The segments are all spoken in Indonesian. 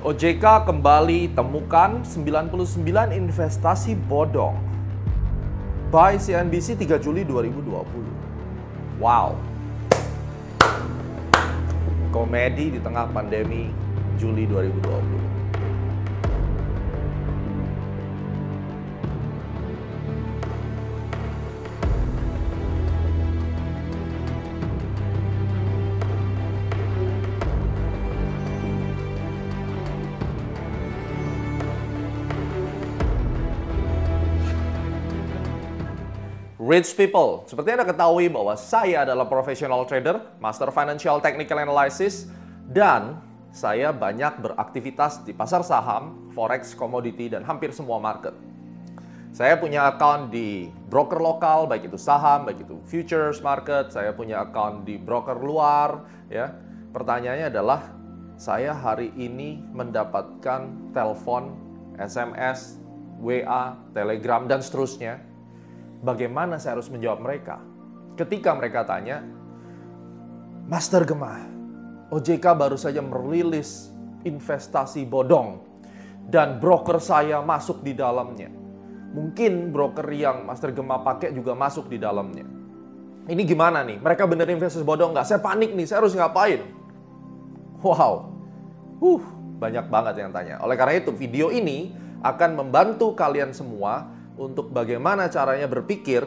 OJK kembali temukan 99 investasi bodong. By CNBC 3 Juli 2020. Wow. Komedi di tengah pandemi Juli 2020. Rich people, seperti Anda ketahui bahwa saya adalah professional trader, master financial technical analysis, dan saya banyak beraktivitas di pasar saham, forex, komoditi, dan hampir semua market. Saya punya account di broker lokal, baik itu saham, baik itu futures market, saya punya account di broker luar. Ya. Pertanyaannya adalah, saya hari ini mendapatkan telepon, SMS, WA, Telegram, dan seterusnya. Bagaimana saya harus menjawab mereka? Ketika mereka tanya, Master Gema, OJK baru saja merilis investasi bodong dan broker saya masuk di dalamnya. Mungkin broker yang Master Gema pakai juga masuk di dalamnya. Ini gimana nih? Mereka bener investasi bodong nggak? Saya panik nih, saya harus ngapain? Wow, banyak banget yang tanya. Oleh karena itu, video ini akan membantu kalian semua untuk bagaimana caranya berpikir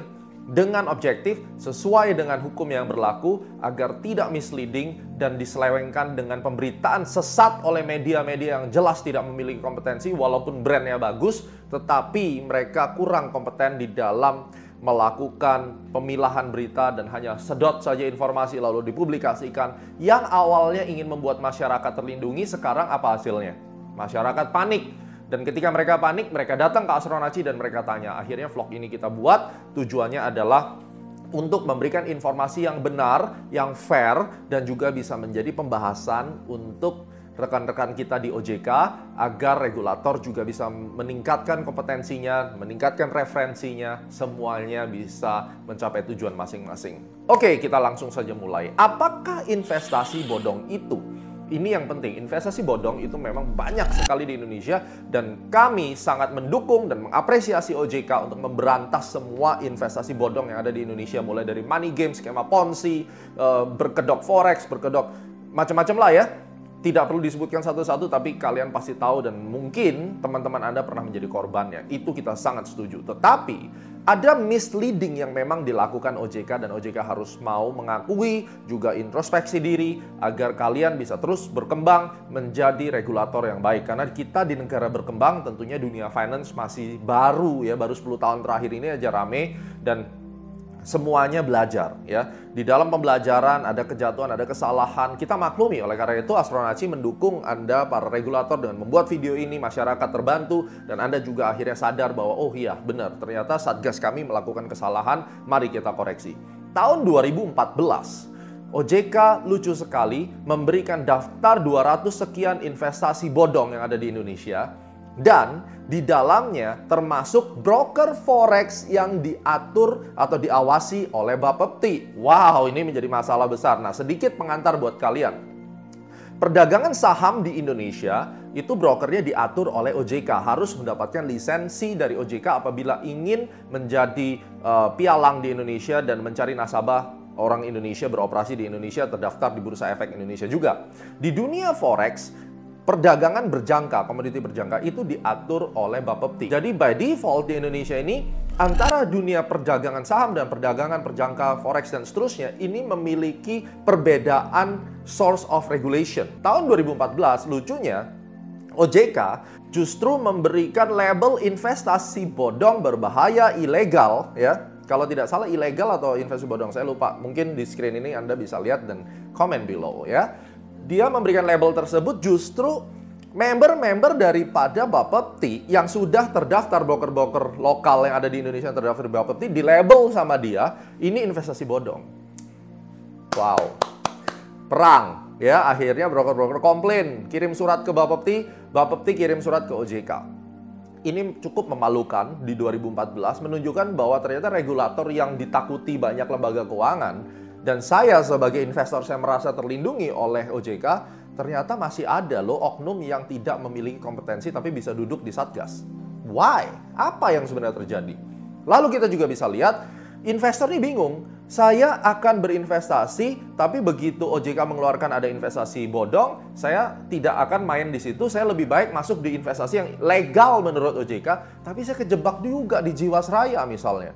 dengan objektif sesuai dengan hukum yang berlaku agar tidak misleading dan diselewengkan dengan pemberitaan sesat oleh media-media yang jelas tidak memiliki kompetensi walaupun brandnya bagus, tetapi mereka kurang kompeten di dalam melakukan pemilahan berita dan hanya sedot saja informasi lalu dipublikasikan yang awalnya ingin membuat masyarakat terlindungi. Sekarang apa hasilnya? Masyarakat panik. Dan ketika mereka panik, mereka datang ke Astronaci dan mereka tanya. Akhirnya vlog ini kita buat, tujuannya adalah untuk memberikan informasi yang benar, yang fair, dan juga bisa menjadi pembahasan untuk rekan-rekan kita di OJK, agar regulator juga bisa meningkatkan kompetensinya, meningkatkan referensinya, semuanya bisa mencapai tujuan masing-masing. Oke, kita langsung saja mulai. Apakah investasi bodong itu? Ini yang penting, investasi bodong itu memang banyak sekali di Indonesia dan kami sangat mendukung dan mengapresiasi OJK untuk memberantas semua investasi bodong yang ada di Indonesia, mulai dari money game, skema ponzi, berkedok forex, berkedok macam-macam lah ya. Tidak perlu disebutkan satu-satu, tapi kalian pasti tahu dan mungkin teman-teman Anda pernah menjadi korbannya. Itu kita sangat setuju. Tetapi ada misleading yang memang dilakukan OJK dan OJK harus mau mengakui, juga introspeksi diri agar kalian bisa terus berkembang menjadi regulator yang baik. Karena kita di negara berkembang tentunya dunia finance masih baru ya, baru 10 tahun terakhir ini aja rame dan semuanya belajar ya. Di dalam pembelajaran ada kejatuhan, ada kesalahan, kita maklumi. Oleh karena itu Astronaci mendukung Anda para regulator dengan membuat video ini, masyarakat terbantu dan Anda juga akhirnya sadar bahwa oh iya benar, ternyata Satgas kami melakukan kesalahan, mari kita koreksi. Tahun 2014 OJK lucu sekali memberikan daftar 200 sekian investasi bodong yang ada di Indonesia. Dan di dalamnya termasuk broker forex yang diatur atau diawasi oleh Bapepti. Wow, ini menjadi masalah besar. Nah, sedikit pengantar buat kalian. Perdagangan saham di Indonesia itu brokernya diatur oleh OJK. Harus mendapatkan lisensi dari OJK apabila ingin menjadi pialang di Indonesia dan mencari nasabah orang Indonesia beroperasi di Indonesia, terdaftar di Bursa Efek Indonesia juga. Di dunia forex, perdagangan berjangka, komoditi berjangka itu diatur oleh Bapepti. Jadi by default di Indonesia ini antara dunia perdagangan saham dan perdagangan berjangka forex dan seterusnya ini memiliki perbedaan source of regulation. Tahun 2014 lucunya OJK justru memberikan label investasi bodong berbahaya ilegal ya. Kalau tidak salah ilegal atau investasi bodong, saya lupa. Mungkin di screen ini Anda bisa lihat dan comment below ya. Dia memberikan label tersebut justru member-member daripada Bapepti yang sudah terdaftar, broker-broker lokal yang ada di Indonesia yang terdaftar di Bapepti, di label sama dia, ini investasi bodong. Wow. Perang. Ya, akhirnya broker-broker komplain, kirim surat ke Bapepti, Bapepti kirim surat ke OJK. Ini cukup memalukan di 2014, menunjukkan bahwa ternyata regulator yang ditakuti banyak lembaga keuangan, dan saya sebagai investor saya merasa terlindungi oleh OJK, ternyata masih ada loh oknum yang tidak memiliki kompetensi tapi bisa duduk di Satgas. Why? Apa yang sebenarnya terjadi? Lalu kita juga bisa lihat, investor ini bingung. Saya akan berinvestasi, tapi begitu OJK mengeluarkan ada investasi bodong, saya tidak akan main di situ. Saya lebih baik masuk di investasi yang legal menurut OJK, tapi saya kejebak juga di Jiwasraya misalnya.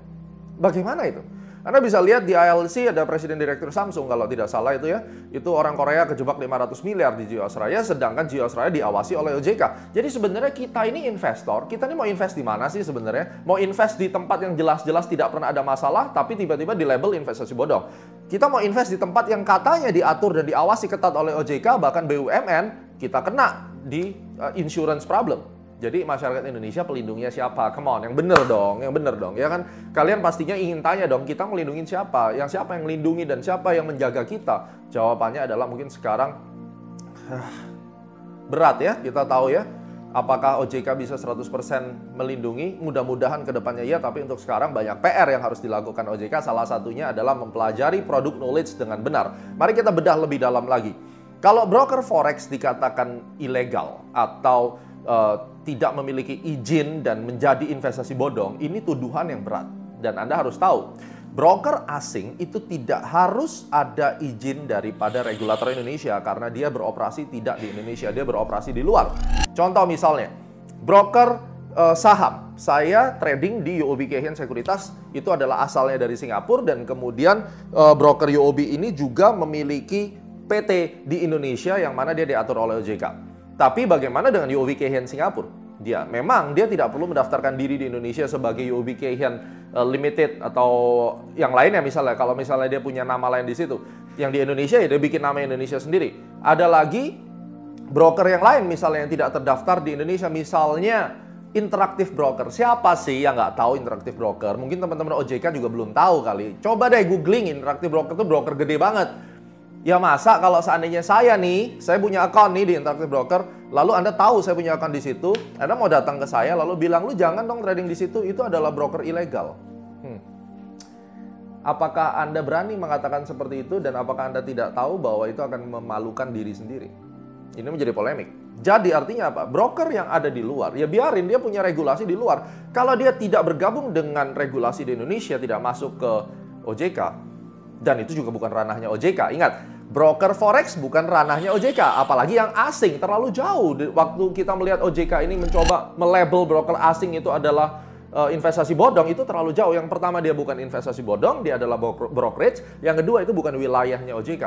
Bagaimana itu? Anda bisa lihat di ILC ada Presiden Direktur Samsung kalau tidak salah itu ya. Itu orang Korea kejebak 500 miliar di Jiwasraya, sedangkan Jiwasraya diawasi oleh OJK. Jadi sebenarnya kita ini investor, kita ini mau invest di mana sih sebenarnya? Mau invest di tempat yang jelas-jelas tidak pernah ada masalah, tapi tiba-tiba di label investasi bodong. Kita mau invest di tempat yang katanya diatur dan diawasi ketat oleh OJK, bahkan BUMN, kita kena di insurance problem. Jadi masyarakat Indonesia pelindungnya siapa? Come on, yang bener dong, ya kan? Kalian pastinya ingin tanya dong, kita melindungi siapa? Yang siapa yang melindungi dan siapa yang menjaga kita? Jawabannya adalah mungkin sekarang berat ya, kita tahu ya. Apakah OJK bisa 100% melindungi? Mudah-mudahan ke depannya ya, tapi untuk sekarang banyak PR yang harus dilakukan OJK. Salah satunya adalah mempelajari produk knowledge dengan benar. Mari kita bedah lebih dalam lagi. Kalau broker forex dikatakan ilegal atau tidak memiliki izin dan menjadi investasi bodong, ini tuduhan yang berat. Dan Anda harus tahu, broker asing itu tidak harus ada izin daripada regulator Indonesia karena dia beroperasi tidak di Indonesia, dia beroperasi di luar. Contoh misalnya, broker saham, saya trading di UOB Kay Hian Sekuritas, itu adalah asalnya dari Singapura, dan kemudian broker UOB ini juga memiliki PT di Indonesia yang mana dia diatur oleh OJK. Tapi bagaimana dengan UOB Kay Hian Singapura? Dia tidak perlu mendaftarkan diri di Indonesia sebagai UOB Kay Hian Limited atau yang lainnya misalnya. Kalau misalnya dia punya nama lain di situ, yang di Indonesia ya dia bikin nama Indonesia sendiri. Ada lagi broker yang lain misalnya yang tidak terdaftar di Indonesia, misalnya Interactive Broker. Siapa sih yang nggak tahu Interactive Broker? Mungkin teman-teman OJK juga belum tahu kali. Coba deh googling, Interactive Broker itu broker gede banget. Ya masa kalau seandainya saya punya account nih di Interactive Broker, lalu Anda tahu saya punya account di situ, Anda mau datang ke saya lalu bilang, lu jangan dong trading di situ, itu adalah broker ilegal. Apakah Anda berani mengatakan seperti itu dan apakah Anda tidak tahu bahwa itu akan memalukan diri sendiri? Ini menjadi polemik. Jadi artinya apa? Broker yang ada di luar, ya biarin dia punya regulasi di luar. Kalau dia tidak bergabung dengan regulasi di Indonesia, tidak masuk ke OJK, dan itu juga bukan ranahnya OJK. Ingat, broker forex bukan ranahnya OJK, apalagi yang asing, terlalu jauh. Waktu kita melihat OJK ini mencoba melabel broker asing itu adalah investasi bodong, itu terlalu jauh. Yang pertama, dia bukan investasi bodong, dia adalah brokerage. Yang kedua, itu bukan wilayahnya OJK.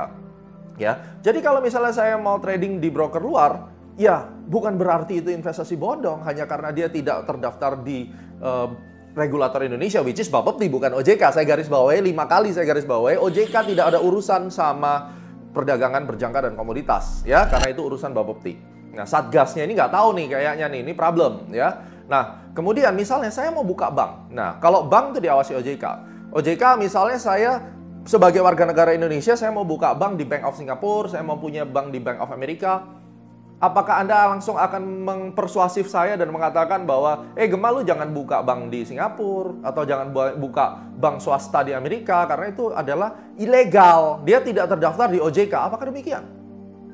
Ya, jadi kalau misalnya saya mau trading di broker luar, ya bukan berarti itu investasi bodong hanya karena dia tidak terdaftar di regulator Indonesia, which is Bapepti, bukan OJK. Saya garis bawahi 5 kali, saya garis bawahi OJK tidak ada urusan sama perdagangan berjangka dan komoditas, ya, karena itu urusan Bapepti. Nah, Satgasnya ini nggak tahu nih kayaknya nih, ini problem, ya. Nah, kemudian misalnya saya mau buka bank. Nah, kalau bank itu diawasi OJK. OJK misalnya saya sebagai warga negara Indonesia, saya mau buka bank di Bank of Singapore, saya mau punya bank di Bank of America. Apakah Anda langsung akan mempersuasif saya dan mengatakan bahwa Gemma, lu jangan buka bank di Singapura atau jangan buka bank swasta di Amerika karena itu adalah ilegal. Dia tidak terdaftar di OJK. Apakah demikian?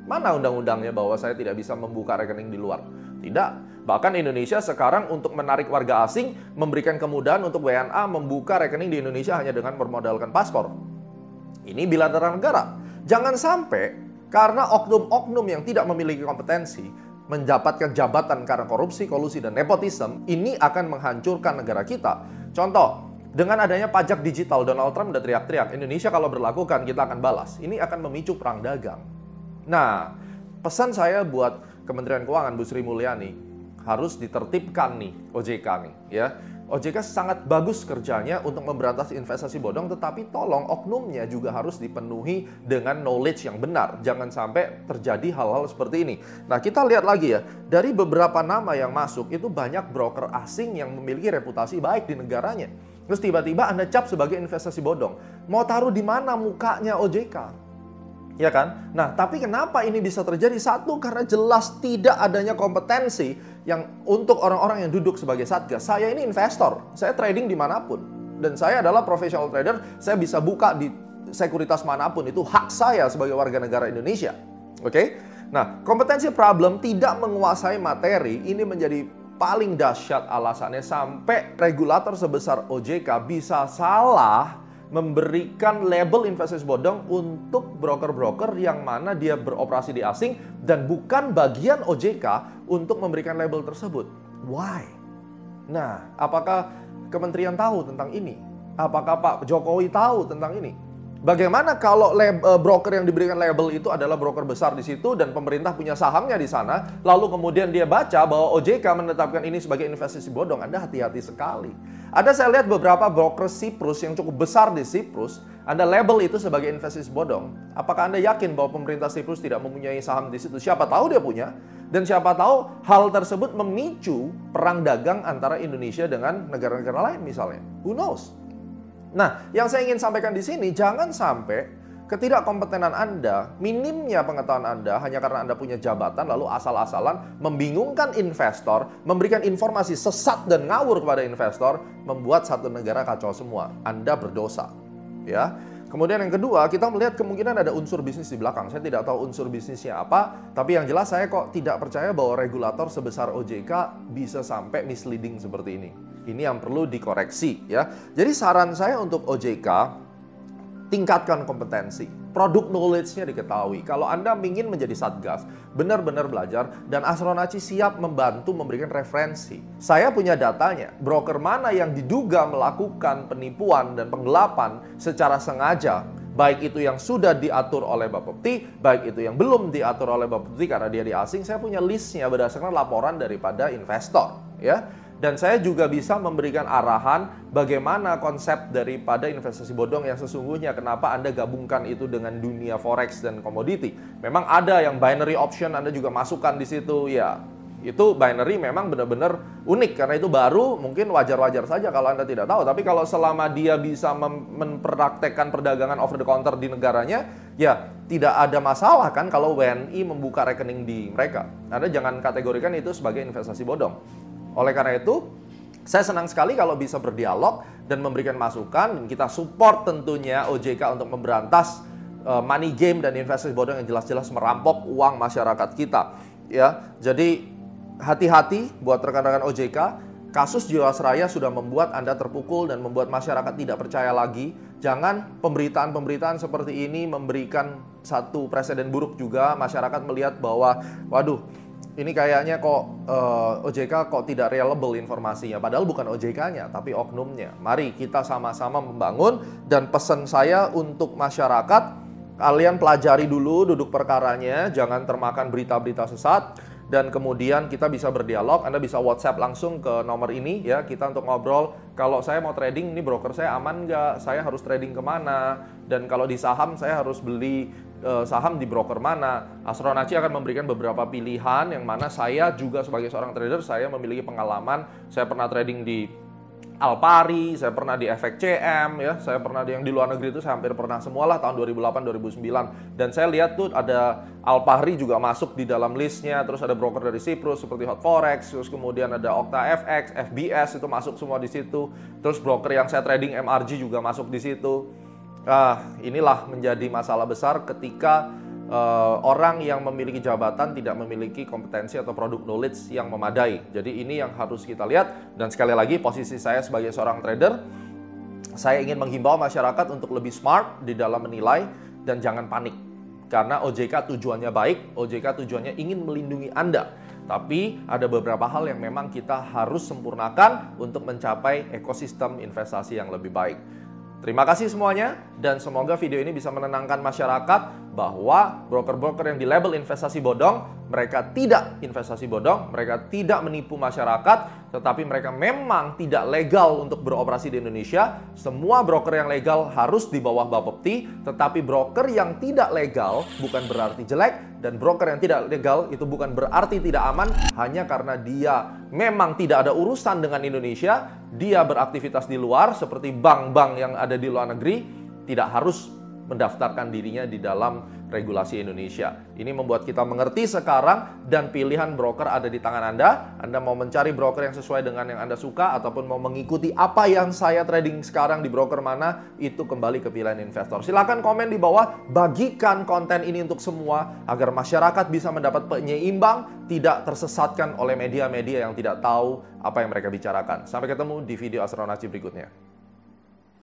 Mana undang-undangnya bahwa saya tidak bisa membuka rekening di luar? Tidak. Bahkan Indonesia sekarang untuk menarik warga asing memberikan kemudahan untuk WNA membuka rekening di Indonesia hanya dengan bermodalkan paspor. Ini bilateral negara. Jangan sampai karena oknum-oknum yang tidak memiliki kompetensi mendapatkan jabatan karena korupsi, kolusi, dan nepotisme, ini akan menghancurkan negara kita. Contoh, dengan adanya pajak digital, Donald Trump udah teriak-teriak, Indonesia kalau berlakukan, kita akan balas. Ini akan memicu perang dagang. Nah, pesan saya buat Kementerian Keuangan, Bu Sri Mulyani, harus ditertibkan nih OJK nih, ya. OJK sangat bagus kerjanya untuk memberantas investasi bodong, tetapi tolong oknumnya juga harus dipenuhi dengan knowledge yang benar. Jangan sampai terjadi hal-hal seperti ini. Nah, kita lihat lagi ya, dari beberapa nama yang masuk, itu banyak broker asing yang memiliki reputasi baik di negaranya. Terus tiba-tiba Anda cap sebagai investasi bodong. Mau taruh di mana mukanya OJK? Ya kan? Nah, tapi kenapa ini bisa terjadi? Satu, karena jelas tidak adanya kompetensi yang untuk orang-orang yang duduk sebagai satgas. Saya ini investor, saya trading dimanapun. Dan saya adalah professional trader, saya bisa buka di sekuritas manapun. Itu hak saya sebagai warga negara Indonesia. Oke? Nah, kompetensi problem tidak menguasai materi ini menjadi paling dahsyat alasannya sampai regulator sebesar OJK bisa salah memberikan label investasi bodong untuk broker-broker yang mana dia beroperasi di asing dan bukan bagian OJK untuk memberikan label tersebut. Why? Nah, apakah kementerian tahu tentang ini? Apakah Pak Jokowi tahu tentang ini? Bagaimana kalau broker yang diberikan label itu adalah broker besar di situ dan pemerintah punya sahamnya di sana, lalu kemudian dia baca bahwa OJK menetapkan ini sebagai investasi bodong? Anda hati-hati sekali. Ada saya lihat beberapa broker Siprus yang cukup besar di Siprus, Anda label itu sebagai investasi bodong. Apakah Anda yakin bahwa pemerintah Siprus tidak mempunyai saham di situ? Siapa tahu dia punya. Dan siapa tahu hal tersebut memicu perang dagang antara Indonesia dengan negara-negara lain misalnya. Who knows? Nah, yang saya ingin sampaikan di sini, jangan sampai ketidakkompetenan Anda, minimnya pengetahuan Anda hanya karena Anda punya jabatan lalu asal-asalan membingungkan investor, memberikan informasi sesat dan ngawur kepada investor, membuat satu negara kacau semua. Anda berdosa, ya. Kemudian yang kedua, kita melihat kemungkinan ada unsur bisnis di belakang. Saya tidak tahu unsur bisnisnya apa, tapi yang jelas saya kok tidak percaya bahwa regulator sebesar OJK bisa sampai misleading seperti ini. Ini yang perlu dikoreksi, ya. Jadi saran saya untuk OJK, tingkatkan kompetensi. Produk knowledge-nya diketahui. Kalau Anda ingin menjadi satgas, benar-benar belajar, dan Astronaci siap membantu memberikan referensi. Saya punya datanya, broker mana yang diduga melakukan penipuan dan penggelapan secara sengaja, baik itu yang sudah diatur oleh Bapepti, baik itu yang belum diatur oleh Bapepti karena dia di asing, saya punya listnya berdasarkan laporan daripada investor, ya. Dan saya juga bisa memberikan arahan bagaimana konsep daripada investasi bodong yang sesungguhnya. Kenapa Anda gabungkan itu dengan dunia forex dan komoditi. Memang ada yang binary option Anda juga masukkan di situ. Ya, itu binary memang benar-benar unik. Karena itu baru, mungkin wajar-wajar saja kalau Anda tidak tahu. Tapi kalau selama dia bisa mempraktekkan perdagangan over the counter di negaranya, ya tidak ada masalah kan kalau WNI membuka rekening di mereka. Anda jangan kategorikan itu sebagai investasi bodong. Oleh karena itu, saya senang sekali kalau bisa berdialog dan memberikan masukan. Dan kita support tentunya OJK untuk memberantas money game dan investasi bodong yang jelas-jelas merampok uang masyarakat kita. Ya, jadi hati-hati buat rekan-rekan OJK. Kasus Jiwasraya sudah membuat Anda terpukul dan membuat masyarakat tidak percaya lagi. Jangan pemberitaan-pemberitaan seperti ini memberikan satu presiden buruk juga. Masyarakat melihat bahwa, waduh, ini kayaknya kok OJK kok tidak reliable informasinya. Padahal bukan OJK-nya, tapi oknumnya. Mari kita sama-sama membangun. Dan pesan saya untuk masyarakat, kalian pelajari dulu duduk perkaranya. Jangan termakan berita-berita sesat. Dan kemudian kita bisa berdialog. Anda bisa WhatsApp langsung ke nomor ini, ya. Kita untuk ngobrol. Kalau saya mau trading, ini broker saya aman nggak? Saya harus trading kemana? Dan kalau di saham, saya harus beli saham di broker mana. Astronaci akan memberikan beberapa pilihan yang mana saya juga sebagai seorang trader, saya memiliki pengalaman. Saya pernah trading di Alpari, saya pernah di Efek CM, ya, saya pernah yang di luar negeri itu saya hampir pernah semualah tahun 2008-2009. Dan saya lihat tuh ada Alpari juga masuk di dalam listnya, terus ada broker dari Siprus seperti Hot Forex, terus kemudian ada Okta FX, FBS itu masuk semua di situ. Terus broker yang saya trading MRG juga masuk di situ. Inilah menjadi masalah besar ketika orang yang memiliki jabatan tidak memiliki kompetensi atau produk knowledge yang memadai. Jadi ini yang harus kita lihat. Dan sekali lagi, posisi saya sebagai seorang trader, saya ingin menghimbau masyarakat untuk lebih smart di dalam menilai dan jangan panik. Karena OJK tujuannya baik, OJK tujuannya ingin melindungi Anda. Tapi ada beberapa hal yang memang kita harus sempurnakan untuk mencapai ekosistem investasi yang lebih baik. Terima kasih semuanya, dan semoga video ini bisa menenangkan masyarakat bahwa broker-broker yang dilabel investasi bodong, mereka tidak investasi bodong, mereka tidak menipu masyarakat, tetapi mereka memang tidak legal untuk beroperasi di Indonesia. Semua broker yang legal harus di bawah Bapepti, tetapi broker yang tidak legal bukan berarti jelek, dan broker yang tidak legal itu bukan berarti tidak aman, hanya karena dia memang tidak ada urusan dengan Indonesia, dia beraktivitas di luar seperti bank-bank yang ada di luar negeri, tidak harus mendaftarkan dirinya di dalam regulasi Indonesia. Ini membuat kita mengerti sekarang dan pilihan broker ada di tangan Anda. Anda mau mencari broker yang sesuai dengan yang Anda suka ataupun mau mengikuti apa yang saya trading sekarang di broker mana, itu kembali ke pilihan investor. Silakan komen di bawah, bagikan konten ini untuk semua agar masyarakat bisa mendapat penyeimbang, tidak tersesatkan oleh media-media yang tidak tahu apa yang mereka bicarakan. Sampai ketemu di video Astronaci berikutnya.